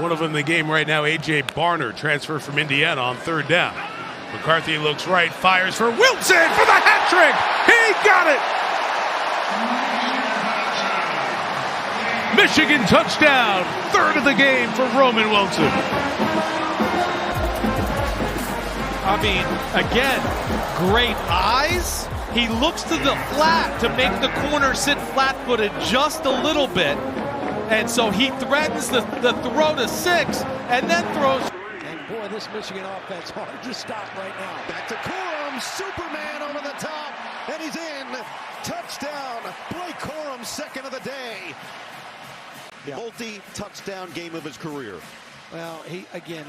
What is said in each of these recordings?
One of them in the game right now, A.J. Barner, transfer from Indiana on third down. McCarthy looks right, fires for Wilson for the hat trick. He got it. Michigan touchdown. Third of the game for Roman Wilson. I mean, again, great eyes. He looks to the flat to make the corner sit flat-footed just a little bit. And so he threatens the throw to 6 and then throws. And boy, this Michigan offense hard to stop right now. Back to Corum, Superman over the top, and he's in. Touchdown, Blake Corum, second of the day. Yeah. Multi-touchdown game of his career. Well, he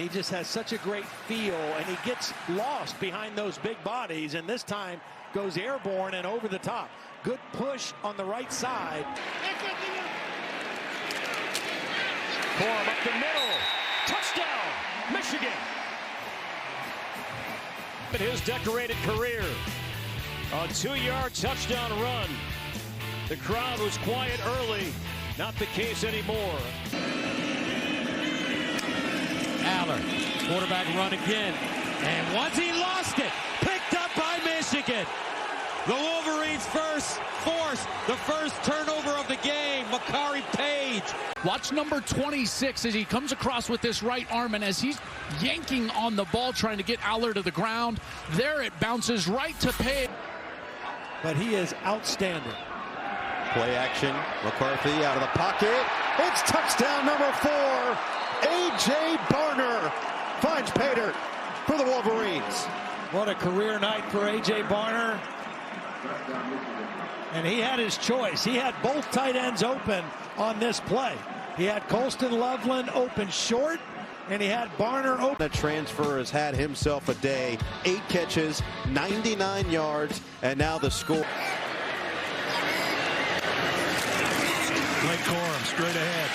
just has such a great feel, and he gets lost behind those big bodies, and this time goes airborne and over the top. Good push on the right side. Corum up the middle. Touchdown, Michigan. But his decorated career. A 2-yard touchdown run. The crowd was quiet early. Not the case anymore. Aller, quarterback run again. And once he lost it, picked up by Michigan. The Wolverines force the first turnover of the game. Makari Page. Watch number 26 as he comes across with this right arm, and as he's yanking on the ball trying to get Aller to the ground, there it bounces right to Page. But he is outstanding. Play action, McCarthy out of the pocket. It's touchdown number 4. A.J. Barner finds Pater for the Wolverines. What a career night for A.J. Barner. And he had his choice. He had both tight ends open on this play. He had Colston Loveland open short, and he had Barner open. That transfer has had himself a day. 8 catches, 99 yards, and now the score. Blake Corum straight ahead.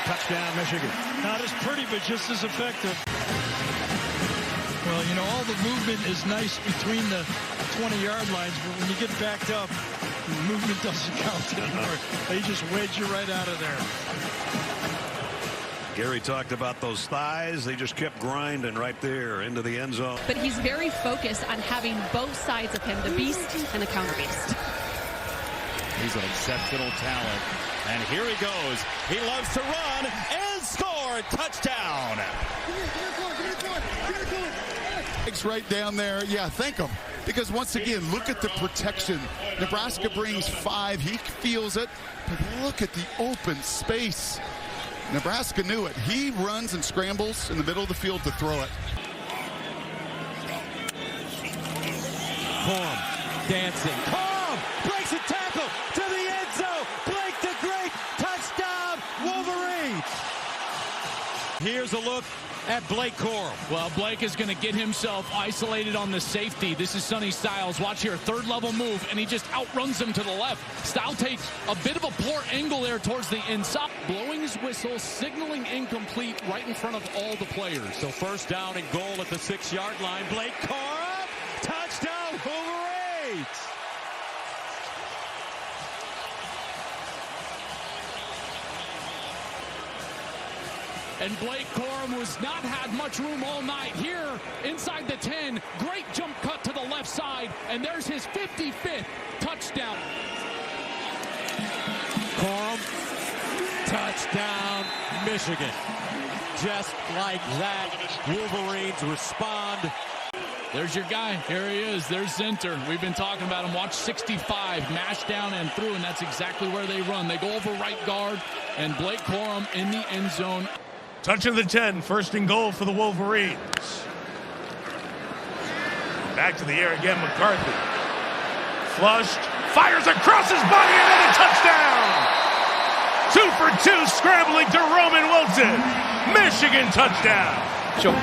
Touchdown, Michigan. Not as pretty, but just as effective. Well, you know, all the movement is nice between the 20-yard lines, but when you get backed up, the movement doesn't count anymore. They just wedge you right out of there. Gary talked about those thighs. They just kept grinding right there into the end zone. But he's very focused on having both sides of him, the beast and the counter beast. He's an exceptional talent. And here he goes. He loves to run and score. Touchdown. It's right down there. Yeah, thank him. Because once again, look at the protection. Nebraska brings 5. He feels it. But look at the open space. Nebraska knew it. He runs and scrambles in the middle of the field to throw it. Corum dancing. Corum breaks a tackle to the end zone. Blake the Great. Touchdown, Wolverines. Here's a look at Blake Corum. Well, Blake is going to get himself isolated on the safety. This is Sonny Styles. Watch here, third level move, and he just outruns him to the left. Styles takes a bit of a poor angle there towards the inside. Blowing his whistle, signaling incomplete right in front of all the players. So first down and goal at the 6-yard line. Blake Corum, touchdown, Wolverines. And Blake Corum has not had much room all night. Here, inside the 10, great jump cut to the left side, and there's his 55th touchdown. Corum, touchdown, Michigan. Just like that, Wolverines respond. There's your guy. Here he is. There's Zinter. We've been talking about him. Watch 65, mash down and through, and that's exactly where they run. They go over right guard, and Blake Corum in the end zone. Touch of the 10, first and goal for the Wolverines. Back to the air again, McCarthy. Flushed, fires across his body, and then a touchdown! 2 for 2, scrambling to Roman Wilson. Michigan touchdown.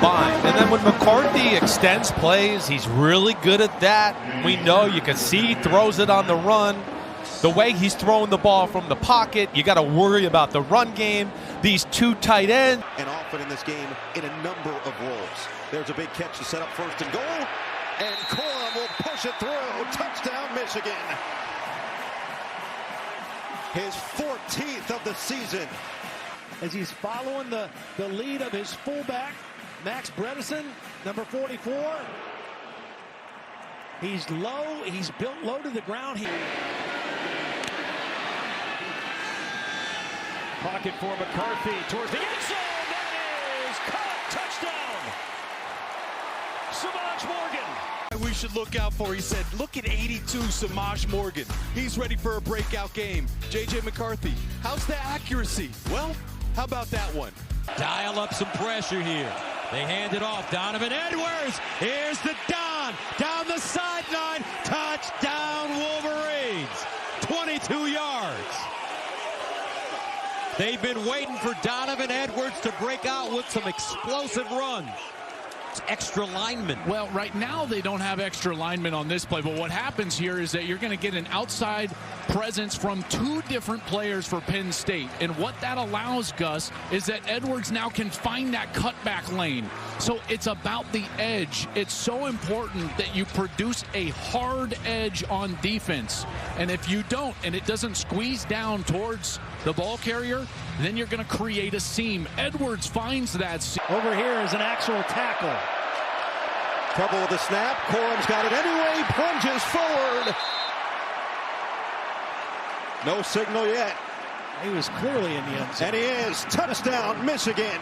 Bind. And then when McCarthy extends plays, he's really good at that. We know, you can see he throws it on the run. The way he's throwing the ball from the pocket, you got to worry about the run game. These 2 tight ends. And often in this game, in a number of roles. There's a big catch to set up first and goal. And Corum will push it through. Touchdown, Michigan. His 14th of the season. as he's following the lead of his fullback, Max Bredesen, number 44. He's low. He's built low to the ground. Pocket for McCarthy towards the end zone. That is caught. Touchdown. Samaj Morgan. We should look out for. He said, look at 82, Samaj Morgan. He's ready for a breakout game. J.J. McCarthy, how's the accuracy? Well, how about that one? Dial up some pressure here. They hand it off. Donovan Edwards. Here's the Don. Down the sideline. Touchdown, Wolverines. 22 yards. They've been waiting for Donovan Edwards to break out with some explosive runs. Extra linemen. Well, right now they don't have extra linemen on this play, but what happens here is that you're going to get an outside presence from two different players for Penn State. And what that allows, Gus, is that Edwards now can find that cutback lane. So it's about the edge. It's so important that you produce a hard edge on defense. And if you don't, and it doesn't squeeze down towards the ball carrier, then you're going to create a seam. Edwards finds that seam. Over here is an actual tackle. Trouble with the snap. Corum's got it anyway. Plunges forward. No signal yet. He was clearly in the end zone. And he is. Touchdown, Michigan.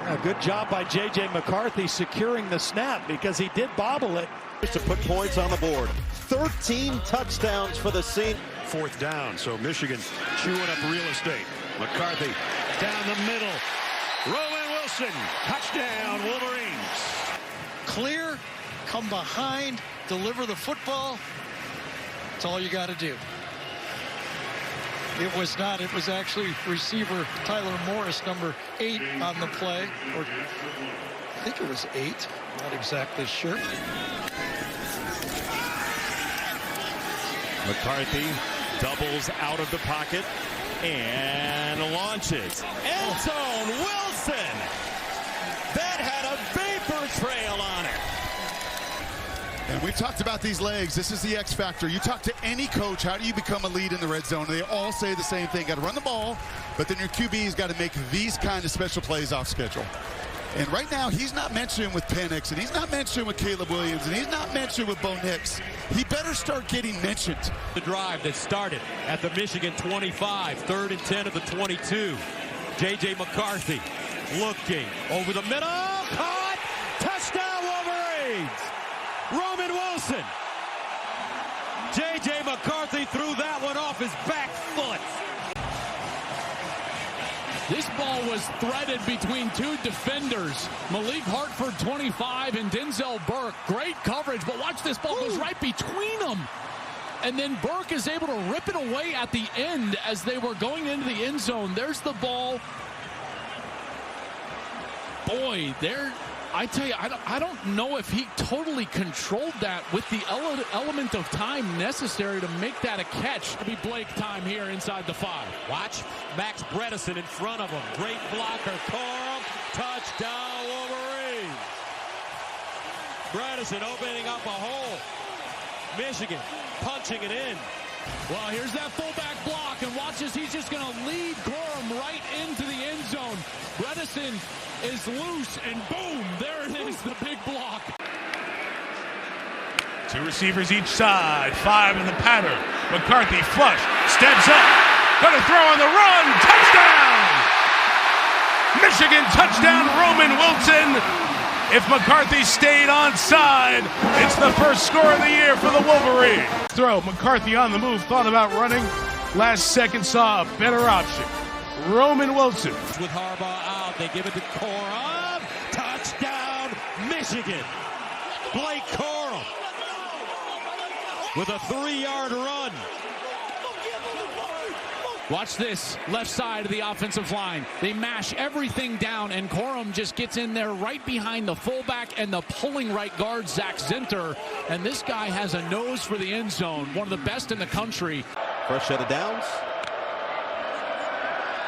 A good job by J.J. McCarthy securing the snap because he did bobble it. To put points on the board. 13 touchdowns for the scene. Fourth down, so Michigan chewing up real estate. McCarthy down the middle. Roman Wilson, touchdown, Wolverines. Clear, come behind, deliver the football. That's all you got to do. It was not. It was actually receiver Tyler Morris, number 8 on the play. Or I think it was 8. Not exactly sure. McCarthy doubles out of the pocket and launches. End zone, Wilson. That had a vapor trail on it. And we've talked about these legs. This is the X factor. You talk to any coach, how do you become a lead in the red zone? They all say the same thing. Got to run the ball, but then your QB's got to make these kind of special plays off schedule. And right now, he's not mentioned with Penix, and he's not mentioned with Caleb Williams, and he's not mentioned with Bo Nix. He better start getting mentioned. The drive that started at the Michigan 25, 3rd and 10 of the 22. J.J. McCarthy looking over the middle. Caught! Touchdown, Wolverines! Roman Wilson. J.J. McCarthy threw that one off his back foot. This ball was threaded between two defenders. Malik Hartford, 25, and Denzel Burke. Great coverage, but watch this ball goes right between them. And then Burke is able to rip it away at the end as they were going into the end zone. There's the ball. Boy, there. I tell you, I don't know if he totally controlled that with the element of time necessary to make that a catch. It'll be Blake time here inside the 5. Watch Max Bredesen in front of him. Great blocker. Corum. Touchdown, Wolverines. Bredesen opening up a hole. Michigan punching it in. Well, here's that fullback block, and watch as he's just going to lead Corum right into the end zone. Bredesen is loose, and boom, there it is, the big block. Two receivers each side, 5 in the pattern. McCarthy flush, steps up, gonna throw on the run, touchdown! Michigan touchdown, Roman Wilson. If McCarthy stayed onside, it's the first score of the year for the Wolverines. Throw, McCarthy on the move, thought about running. Last second saw a better option. Roman Wilson. With Harbaugh out, they give it to Corum. Touchdown, Michigan. Blake Corum with a 3-yard run. Watch this, left side of the offensive line. They mash everything down, and Corum just gets in there right behind the fullback and the pulling right guard, Zach Zinter. And this guy has a nose for the end zone, one of the best in the country. First set of downs.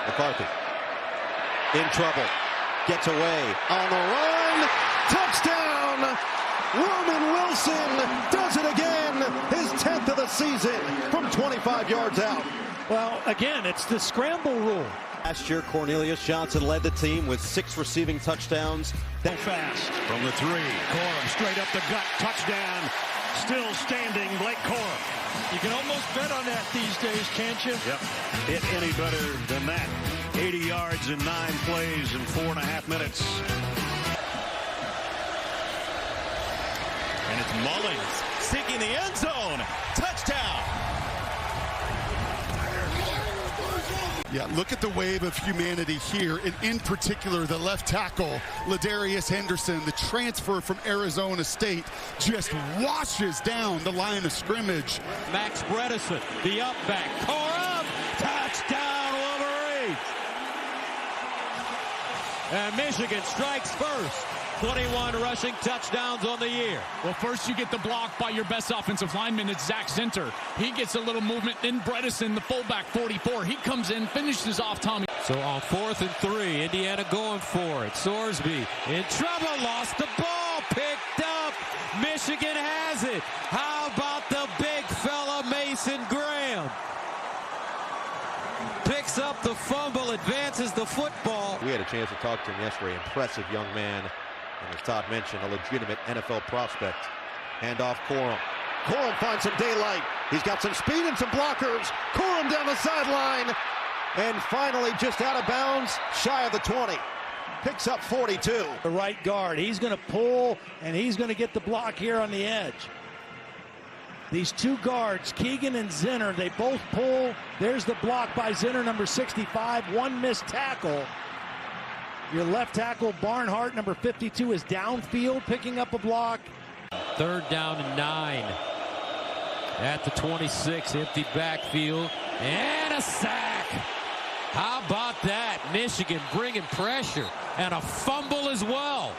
McCarthy in trouble. Gets away on the run. Touchdown! Roman Wilson does it again. His 10th of the season from 25 yards out. Well, again, it's the scramble rule. Last year, Cornelius Johnson led the team with 6 receiving touchdowns. Fast from the 3. Corum straight up the gut. Touchdown. Still standing, Blake Corum. You can almost bet on that these days, can't you? Yep. Hit any better than that. 80 yards in 9 plays in 4.5 minutes. And it's Mullins seeking the end zone. Touchdown. Yeah, look at the wave of humanity here, and in particular, the left tackle, Ladarius Henderson, the transfer from Arizona State, just washes down the line of scrimmage. Max Bredesen, the up back, Corum, touchdown Wolverines! And Michigan strikes first. 21 rushing touchdowns on the year. Well, first you get the block by your best offensive lineman. It's Zach Zinter. He gets a little movement. Then Bredesen, the fullback, 44. He comes in, finishes off Tommy. So on 4th and 3, Indiana going for it. Sorsby in trouble, lost the ball, picked up. Michigan has it. How about the big fella Mason Graham? Picks up the fumble, advances the football. We had a chance to talk to him yesterday. Impressive young man. And as Todd mentioned, a legitimate NFL prospect. Handoff Corum. Corum finds some daylight. He's got some speed and some blockers. Corum down the sideline. And finally just out of bounds, shy of the 20. Picks up 42. The right guard. He's going to pull, and he's going to get the block here on the edge. These 2 guards, Keegan and Zinner, they both pull. There's the block by Zinner, number 65. 1 missed tackle. Your left tackle, Barnhart, number 52, is downfield picking up a block. 3rd down and 9. At the 26, empty backfield, and a sack. How about that? Michigan bringing pressure, and a fumble as well.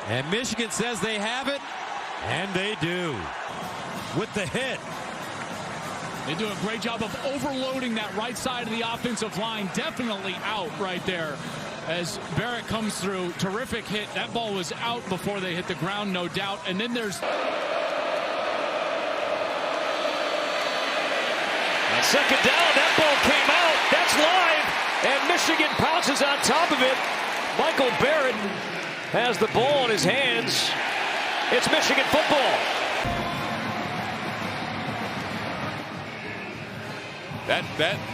And Michigan says they have it, and they do. With the hit. They do a great job of overloading that right side of the offensive line. Definitely out right there as Barrett comes through. Terrific hit. That ball was out before they hit the ground, no doubt. And then there's... On 2nd down, that ball came out. That's live. And Michigan pounces on top of it. Michael Barrett has the ball in his hands. It's Michigan football.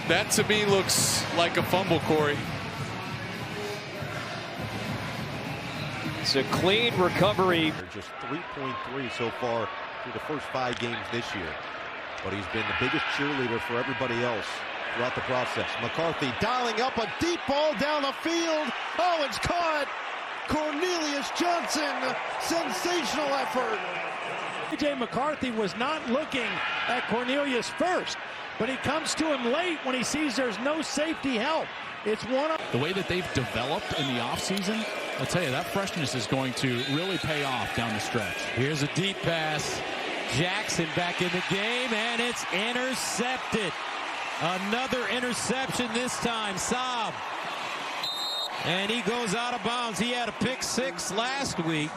That to me looks like a fumble, Corey. It's a clean recovery. Just 3.3 so far through the first 5 games this year. But he's been the biggest cheerleader for everybody else throughout the process. McCarthy dialing up a deep ball down the field. Oh, it's caught. Cornelius Johnson, sensational effort. A.J. McCarthy was not looking at Cornelius first, but he comes to him late when he sees there's no safety help. It's one. The way that they've developed in the offseason, I'll tell you, that freshness is going to really pay off down the stretch. Here's a deep pass. Jackson back in the game, and it's intercepted. Another interception this time. Saab. And he goes out of bounds. He had a pick 6 last week.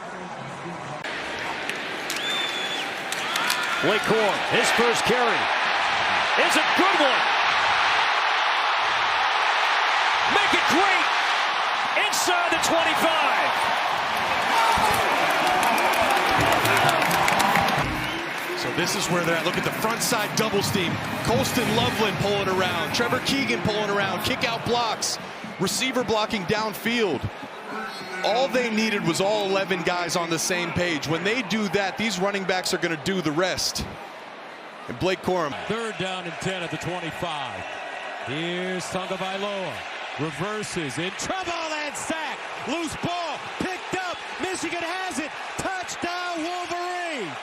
Blake Corum, his first carry. It's a good one. Make it great. Inside the 25. So this is where they're at. Look at the front side double steam. Colston Loveland pulling around. Trevor Keegan pulling around. Kick out blocks. Receiver blocking downfield. All they needed was all 11 guys on the same page. When they do that, these running backs are going to do the rest. And Blake Corum. 3rd down and 10 at the 25. Here's Tagovailoa. Reverses. In trouble and sack. Loose ball. Picked up. Michigan has it. Touchdown Wolverines.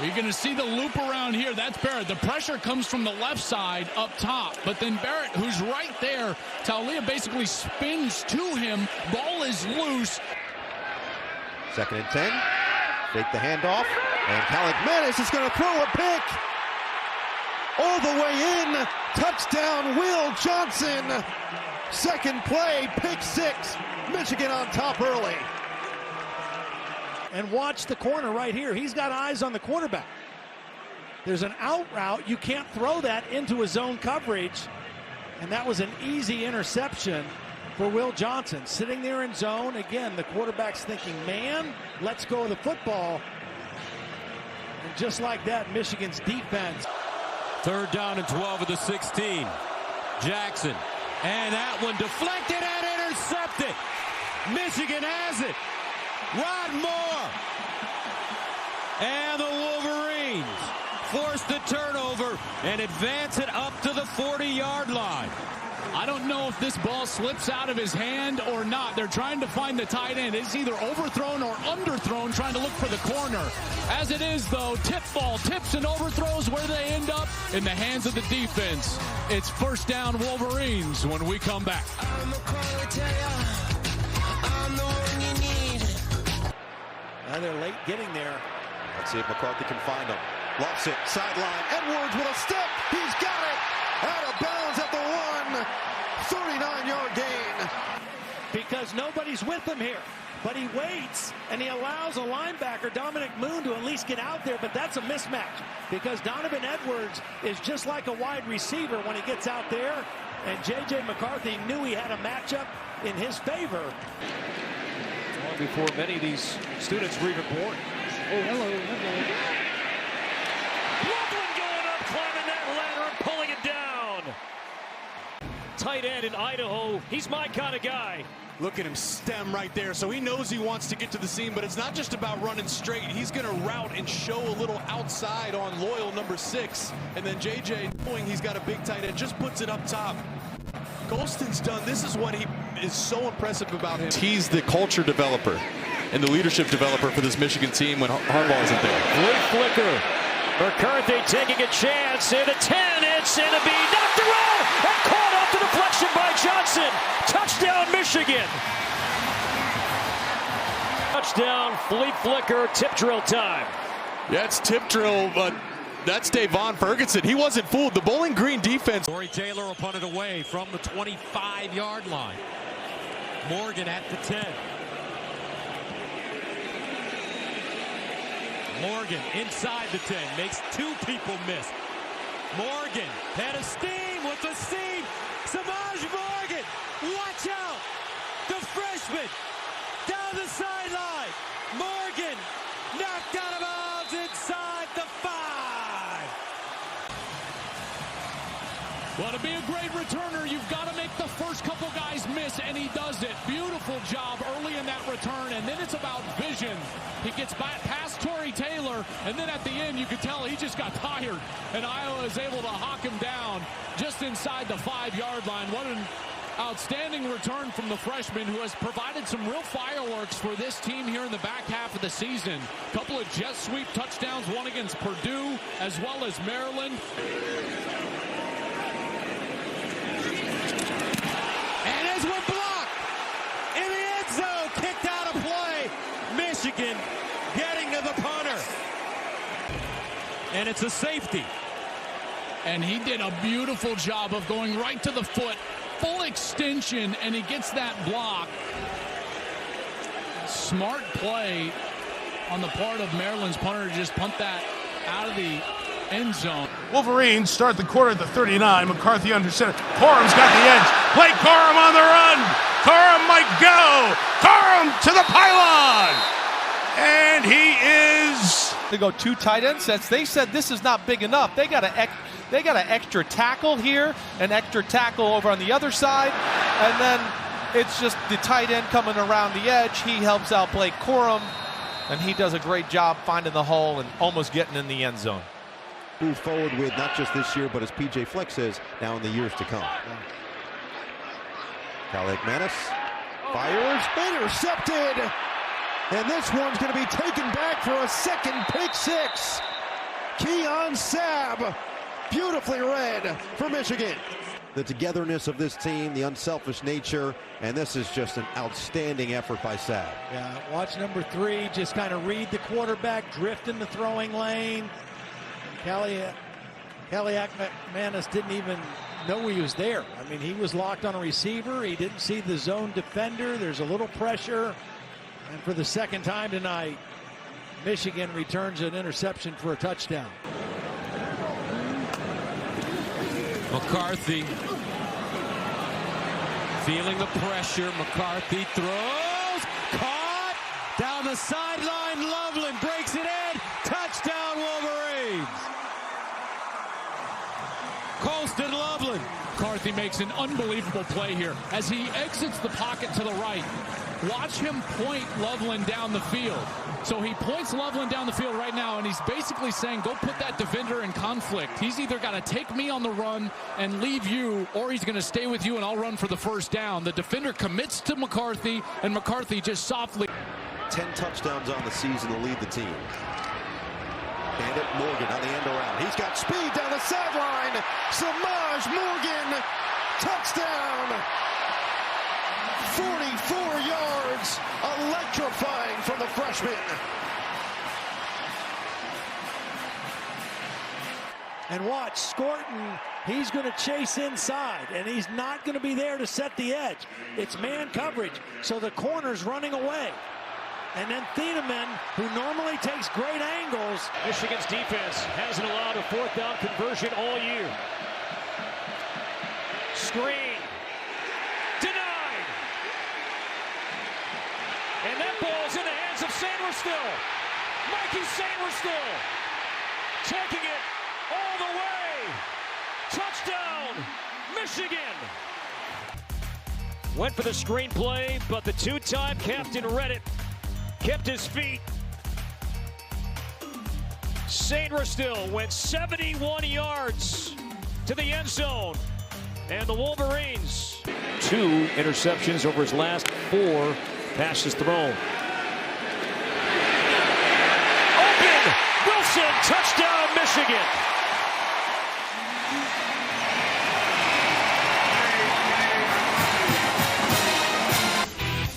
You're going to see the loop around here. That's Barrett. The pressure comes from the left side up top. But then Barrett, who's right there, Taulia basically spins to him. Ball is loose. 2nd and 10. Fake the handoff. And Kaliakmanis is going to throw a pick. All the way in. Touchdown, Will Johnson. Second play, pick 6. Michigan on top early. And watch the corner right here. He's got eyes on the quarterback. There's an out route. You can't throw that into a zone coverage. And that was an easy interception for Will Johnson. Sitting there in zone. Again, the quarterback's thinking, man, let's go with the football. And just like that, Michigan's defense. 3rd down and 12 of the 16. Jackson. And that one deflected and intercepted. Michigan has it. Rod Moore. And the Wolverines force the turnover and advance it up to the 40-yard line. I don't know if this ball slips out of his hand or not. They're trying to find the tight end. It's either overthrown or underthrown, trying to look for the corner. As it is, though, tip ball, tips and overthrows, where they end up in the hands of the defense. It's 1st down Wolverines when we come back. Now they're late getting there. Let's see if McCarthy can find him. Lofts it, sideline. Edwards with a step. He's got it. Out of bounds at the 1. 39-yard gain. Because nobody's with him here. But he waits, and he allows a linebacker, Dominic Moon, to at least get out there. But that's a mismatch because Donovan Edwards is just like a wide receiver when he gets out there. And J.J. McCarthy knew he had a matchup in his favor. Long before many of these students were even born. Oh, hello. Loveland going up, climbing that ladder and pulling it down. Tight end in Idaho. He's my kind of guy. Look at him stem right there. So he knows he wants to get to the seam, but it's not just about running straight. He's going to route and show a little outside on loyal number 6. And then JJ, knowing he's got a big tight end, just puts it up top. Golston's done. This is what he is so impressive about him. He's the culture developer and the leadership developer for this Michigan team when Harbaugh isn't there. Flea flicker. McCarthy taking a chance. And a 10. It's going to be knocked around and caught off the deflection by Johnson. Touchdown, Michigan. Touchdown, flea flicker, tip drill time. Yeah, it's tip drill, but that's Davon Ferguson. He wasn't fooled. The Bowling Green defense. Corey Taylor will punt it away from the 25-yard line. Morgan at the 10. Morgan inside the 10. Makes 2 people miss. Morgan had a steam with the seam. Samaj Morgan, watch out. The freshman down the sideline. Morgan knocked out of bounds inside the 5. Well, to be a great returner, you've got to make the first couple guys miss, and he does it. Beautiful job early in that return, and then it's about vision. He gets back past Corey Taylor, and then at the end, you could tell he just got tired, and Iowa is able to hawk him down just inside the 5-yard line. What an outstanding return from the freshman who has provided some real fireworks for this team here in the back half of the season. A couple of jet sweep touchdowns, one against Purdue as well as Maryland. And as one blocked in the end zone, kicked out of play. Michigan getting to the punter. And it's a safety. And he did a beautiful job of going right to the foot, full extension, and he gets that block. Smart play on the part of Maryland's punter to just punt that out of the end zone. Wolverines start the quarter at the 39. McCarthy under center. Corum's got the edge. Play Corum on the run. Corum might go. Corum to the pylon. And he is... They go 2 tight end sets. They said this is not big enough. They got an extra tackle here, an extra tackle over on the other side, and then it's just the tight end coming around the edge. He helps out play Corum, and he does a great job finding the hole and almost getting in the end zone. Move forward with not just this year, but as PJ Fleck says, now in the years to come. Kalik Manis fires, intercepted. And this one's going to be taken back for a second pick 6. Keon Sabb, beautifully read for Michigan. The togetherness of this team, the unselfish nature, and this is just an outstanding effort by Sabb. Yeah, watch number 3 just kind of read the quarterback, drift in the throwing lane. Kaliak Manis didn't even know he was there. I mean, he was locked on a receiver. He didn't see the zone defender. There's a little pressure. And for the second time tonight, Michigan returns an interception for a touchdown. McCarthy feeling the pressure. McCarthy throws. Caught down the sideline. Loveland breaks it in. Touchdown, Wolverines. Colston Loveland. McCarthy makes an unbelievable play here as he exits the pocket to the right. Watch him point Loveland down the field. So he points Loveland down the field right now, and he's basically saying, go put that defender in conflict. He's either got to take me on the run and leave you, or he's going to stay with you and I'll run for the first down. The defender commits to McCarthy, and McCarthy just softly. 10 touchdowns on the season to lead the team. And it Morgan on the end around. He's got speed down the sideline. Samaj Morgan, touchdown. 44 yards, electrifying from the freshman. And watch, Scorton, he's going to chase inside, and he's not going to be there to set the edge. It's man coverage, so the corner's running away. And then Thieneman, who normally takes great angles. Michigan's defense hasn't allowed a fourth down conversion all year. Screen. Denied. And that ball's in the hands of Sainristil. Mikey Sainristil taking it all the way. Touchdown, Michigan. Went for the screenplay, but the two-time captain read it. Kept his feet. Sainristil went 71 yards to the end zone. And the Wolverines. 2 interceptions over his last 4 passes thrown. Open! Wilson, touchdown, Michigan.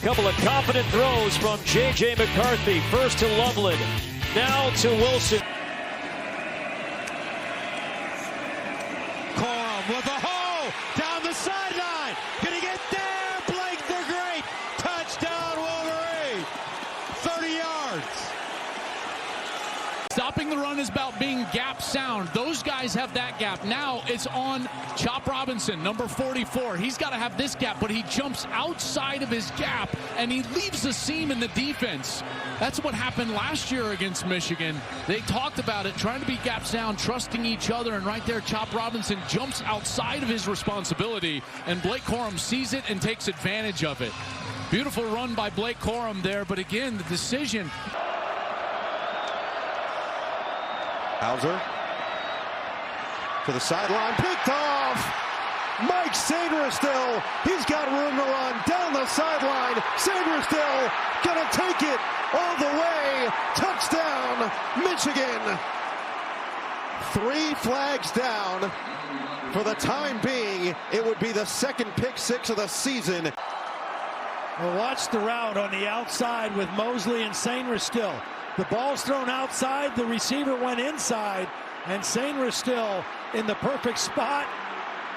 Couple of confident throws from J.J. McCarthy. First to Loveland, now to Wilson. Corum with a hole down the sideline. Gonna get there. Blake the Great. Touchdown, Wolverine. 30 yards. Stopping the run is about being gap sound. Those guys have that gap. Now it's on Chop Robinson, number 44. He's got to have this gap, but he jumps outside of his gap, and he leaves a seam in the defense. That's what happened last year against Michigan. They talked about it, trying to be gap sound, trusting each other, and right there, Chop Robinson jumps outside of his responsibility, and Blake Corum sees it and takes advantage of it. Beautiful run by Blake Corum there, but again, the decision. Hauser to the sideline, picked off. Mike Sainristil, he's got room to run down the sideline. Sainristil gonna take it all the way. Touchdown, Michigan. 3 flags down. For the time being, it would be the second pick 6 of the season. Well, watch the route on the outside with Mosley and Sainristil. The ball's thrown outside, the receiver went inside, and Sainristil in the perfect spot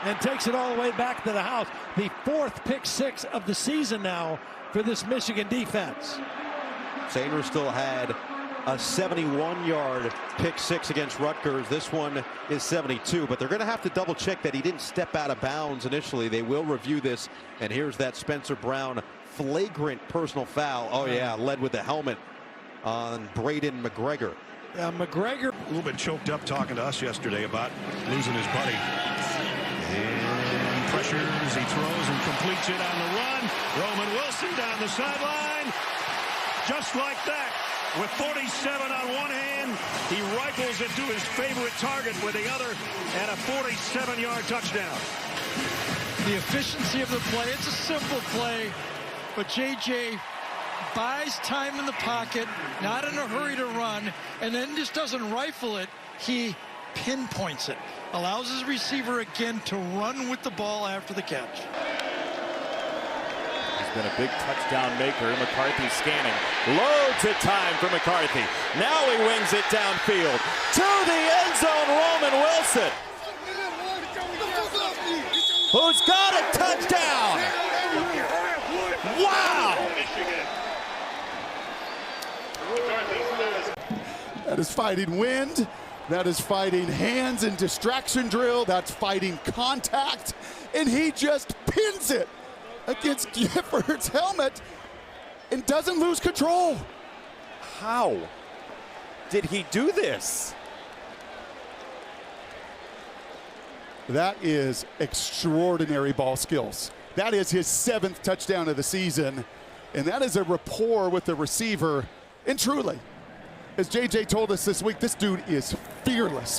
and takes it all the way back to the house. The 4th pick 6 of the season now for this Michigan defense. Sainristil had a 71-yard pick 6 against Rutgers. This one is 72, but they're going to have to double check that he didn't step out of bounds initially. They will review this, and here's that Spencer Brown flagrant personal foul. Oh yeah, led with the helmet on Braden McGregor. McGregor a little bit choked up talking to us yesterday about losing his buddy. And pressures, he throws and completes it on the run. Roman Wilson down the sideline. Just like that. With 47 on one hand, he rifles it to his favorite target with the other, and a 47-yard touchdown. The efficiency of the play, it's a simple play, but J.J. buys time in the pocket, not in a hurry to run, and then just doesn't rifle it. He pinpoints it, allows his receiver again to run with the ball after the catch. He's been a big touchdown maker. McCarthy scanning. Loads of time for McCarthy. Now he wings it downfield to the end zone. Roman Wilson, who's got a touchdown. Wow! That is fighting wind. That is fighting hands and distraction drill. That's fighting contact. And he just pins it against Gifford's helmet and doesn't lose control. How did he do this? That is extraordinary ball skills. That is his 7th touchdown of the season, and that is a rapport with the receiver. And truly, as JJ told us this week, this dude is fearless.